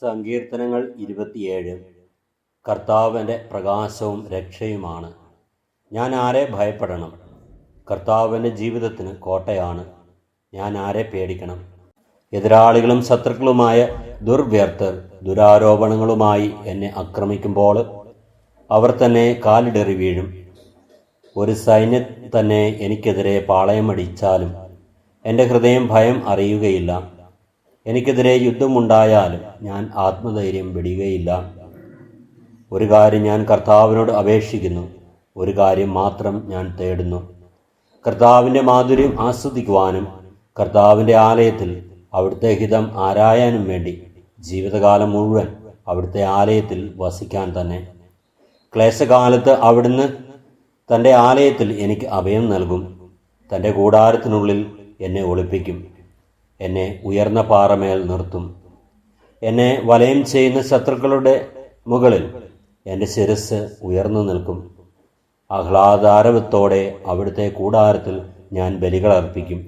സങ്കീർത്തനങ്ങൾ 27. കർത്താവ് എൻ്റെ പ്രകാശവും രക്ഷയുമാണ്. ഞാൻ ആരെ ഭയപ്പെടണം? കർത്താവ് എൻ്റെ ജീവിതത്തിന് കോട്ടയാണ്. ഞാൻ ആരെ പേടിക്കണം? എതിരാളികളും ശത്രുക്കളുമായ ദുർവ്യർത്ഥർ ദുരാരോപണങ്ങളുമായി എന്നെ ആക്രമിക്കുമ്പോൾ അവർ തന്നെ കാലിടറി വീഴും. ഒരു സൈന്യം തന്നെ എനിക്കെതിരെ പാളയമടിച്ചാലും എൻ്റെ ഹൃദയം ഭയം അറിയുകയില്ല. എനിക്കെതിരെ യുദ്ധമുണ്ടായാലും ഞാൻ ആത്മധൈര്യം വെടിയുകയില്ല. ഒരു കാര്യം ഞാൻ കർത്താവിനോട് അപേക്ഷിക്കുന്നു, ഒരു കാര്യം മാത്രം ഞാൻ തേടുന്നു, കർത്താവിൻ്റെ മാധുര്യം ആസ്വദിക്കുവാനും കർത്താവിൻ്റെ ആലയത്തിൽ അവിടുത്തെ ഹിതം ആരായാനും വേണ്ടി ജീവിതകാലം മുഴുവൻ അവിടുത്തെ ആലയത്തിൽ വസിക്കാൻ തന്നെ. ക്ലേശകാലത്ത് അവിടുന്ന് തൻ്റെ ആലയത്തിൽ എനിക്ക് അഭയം നൽകും. തൻ്റെ കൂടാരത്തിനുള്ളിൽ എന്നെ ഒളിപ്പിക്കും. എന്നെ ഉയർന്ന പാറമേൽ നിർത്തും. എന്നെ വലയം ചെയ്യുന്ന ശത്രുക്കളുടെ മുകളിൽ എൻ്റെ ശിരസ് ഉയർന്നു നിൽക്കും. ആഹ്ലാദാരവത്തോടെ അവിടുത്തെ കൂടാരത്തിൽ ഞാൻ ബലികൾ അർപ്പിക്കും.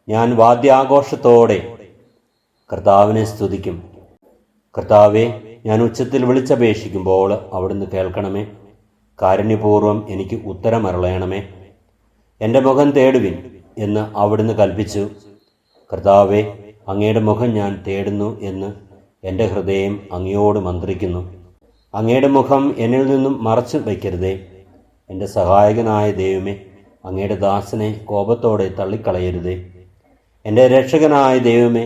ഞാൻ വാദ്യാഘോഷത്തോടെ കർത്താവിനെ സ്തുതിക്കും. കർത്താവെ, ഞാൻ ഉച്ചത്തിൽ വിളിച്ചപേക്ഷിക്കുമ്പോൾ അവിടുന്ന് കേൾക്കണമേ. കാരുണ്യപൂർവ്വം എനിക്ക് ഉത്തരമരുളയണമേ. എൻ്റെ മുഖം തേടുവിൻ എന്ന് അവിടുന്ന് കൽപ്പിച്ചു. കർത്താവെ, അങ്ങയുടെ മുഖം ഞാൻ തേടുന്നു എന്ന് എൻ്റെ ഹൃദയം അങ്ങയോട് മന്ത്രിക്കുന്നു. അങ്ങയുടെ മുഖം എന്നിൽ നിന്നും മറച്ചു വയ്ക്കരുതേ. എൻ്റെ സഹായകനായ ദൈവമേ, അങ്ങയുടെ ദാസനെ കോപത്തോടെ തള്ളിക്കളയരുതേ. എൻ്റെ രക്ഷകനായ ദൈവമേ,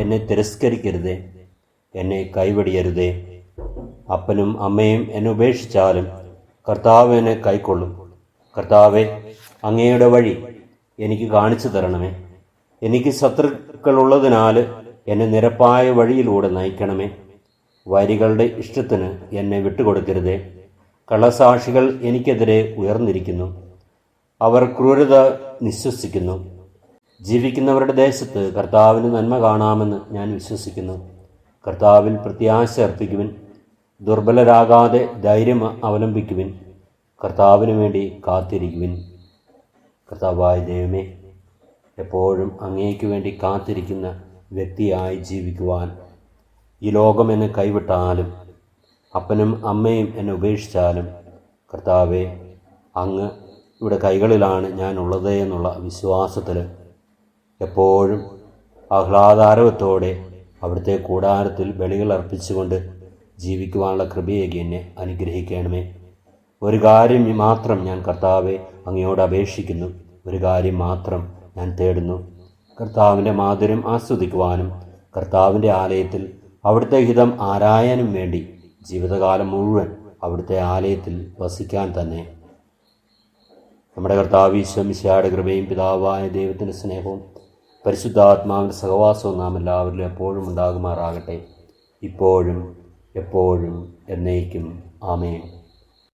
എന്നെ തിരസ്കരിക്കരുതേ. എന്നെ കൈവെടിയരുതേ. അപ്പനും അമ്മയും എന്നെ ഉപേക്ഷിച്ചാലും കർത്താവ് എന്നെ കൈക്കൊള്ളും. കർത്താവെ, അങ്ങയുടെ വഴി എനിക്ക് കാണിച്ചു തരണമേ. എനിക്ക് ശത്രുക്കളുള്ളതിനാൽ എന്നെ നിരപ്പായ വഴിയിലൂടെ നയിക്കണമേ. വരികളുടെ ഇഷ്ടത്തിന് എന്നെ വിട്ടുകൊടുക്കരുതേ. കള്ളസാക്ഷികൾ എനിക്കെതിരെ ഉയർന്നിരിക്കുന്നു. അവർ ക്രൂരത നിശ്വസിക്കുന്നു. ജീവിക്കുന്നവരുടെ ദേശത്ത് കർത്താവിന് നന്മ കാണാമെന്ന് ഞാൻ വിശ്വസിക്കുന്നു. കർത്താവിൽ പ്രത്യാശ അർപ്പിക്കുവിൻ. ദുർബലരാകാതെ ധൈര്യം അവലംബിക്കുവിൻ. കർത്താവിന് വേണ്ടി കാത്തിരിക്കുവിൻ. കർത്താവായ ദൈവമേ, എപ്പോഴും അങ്ങേക്ക് വേണ്ടി കാത്തിരിക്കുന്ന വ്യക്തിയായി ജീവിക്കുവാൻ ഈ ലോകം എന്നെ കൈവിട്ടാലും അപ്പനും അമ്മയും എന്നെ ഉപേക്ഷിച്ചാലും കർത്താവെ, അങ്ങ് ഇവിടെ കൈകളിലാണ് ഞാനുള്ളത് എന്നുള്ള വിശ്വാസത്തിൽ എപ്പോഴും ആഹ്ലാദാരവത്തോടെ അവിടുത്തെ കൂടാരത്തിൽ ബലികൾ അർപ്പിച്ചുകൊണ്ട് ജീവിക്കുവാനുള്ള കൃപയേകി എന്നെ അനുഗ്രഹിക്കണമേ. ഒരു കാര്യം മാത്രം ഞാൻ കർത്താവെ അങ്ങയോട് അപേക്ഷിക്കുന്നു, ഒരു കാര്യം മാത്രം ഞാൻ തേടുന്നു, കർത്താവിൻ്റെ മാധുര്യം ആസ്വദിക്കുവാനും കർത്താവിൻ്റെ ആലയത്തിൽ അവിടുത്തെ ഹിതം ആരായാനും വേണ്ടി ജീവിതകാലം മുഴുവൻ അവിടുത്തെ ആലയത്തിൽ വസിക്കാൻ തന്നെ. നമ്മുടെ കർത്താവ് ഈശോ മിശിഹായുടെ കൃപയും പിതാവായ ദൈവത്തിൻ്റെ സ്നേഹവും പരിശുദ്ധാത്മാവിൻ്റെ സഹവാസവും നാം എല്ലാവരിലും എപ്പോഴും ഉണ്ടാകുമാറാകട്ടെ, ഇപ്പോഴും എപ്പോഴും എന്നേക്കും. ആമേൻ.